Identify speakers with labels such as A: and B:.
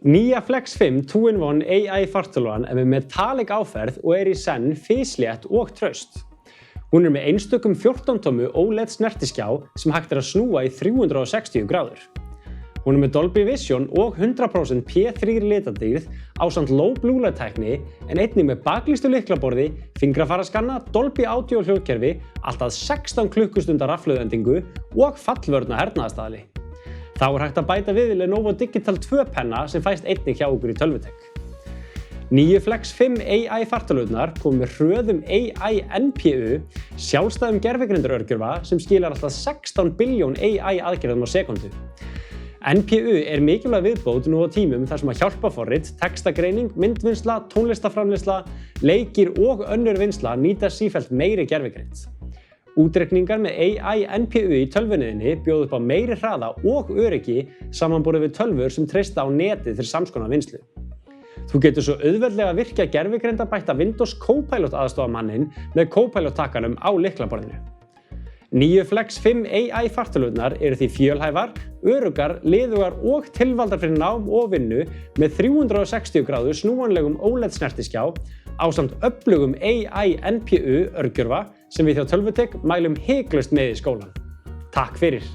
A: Nýja Flex 5 2-in-1 AI fartölvan er með metallic áferð og í senn fislétt og traust. Hún með einstökum 14 tommu OLED snertiskjá sem hægt að snúa í 360 gráður. Hún með Dolby Vision og 100% P3 litadýrð ásamt low blue light tækni en einnig með baklýstu lyklaborði, fingrafaraskanna, Dolby Audio hljóðkerfi, allt að 16 klukkustundar rafhlöðendingu og fallvörna hernaðarstaðli. Þá hægt að bæta við Lenovo Digital 2 penna sem fæst einnig hjá okkur í Tölvutek. Nýju Flex 5 AI fartölvurnar kom með hröðum AI NPU, sjálfstæðum gervigreindarörgjörfa sem skilar alltaf 16 billjón AI aðgerðum á sekúndu. NPU mikilvæg viðbót nú á tímum þar sem að hjálpaforrit, textagreining, myndvinnsla, tónlistaframleiðsla, leikir og önnur vinnsla nýta sífellt meiri gervigreind. Útreikningar með AI NPU í tölvunniðinni bjóða upp á meiri hraða og öryggi samanborið við tölvur sem treysta á netið fyrir samskonar vinnslu. Þú getur svo auðveldlega virkja gervigreindarbætta Windows Copilot aðstoðarmanninn með Copilot takkanum á lyklaborðinu. Nýju Flex 5 AI fartölvurnar því fjölhæfar, öruggar, liðugar og tilvaldar fyrir nám og vinnu með 360 gráðu snúanlegum OLED snertiskjá ásamt öflugum AI NPU örgjörfa sem við hjá Tölvutek mælum hiklaust með í skólann. Takk fyrir!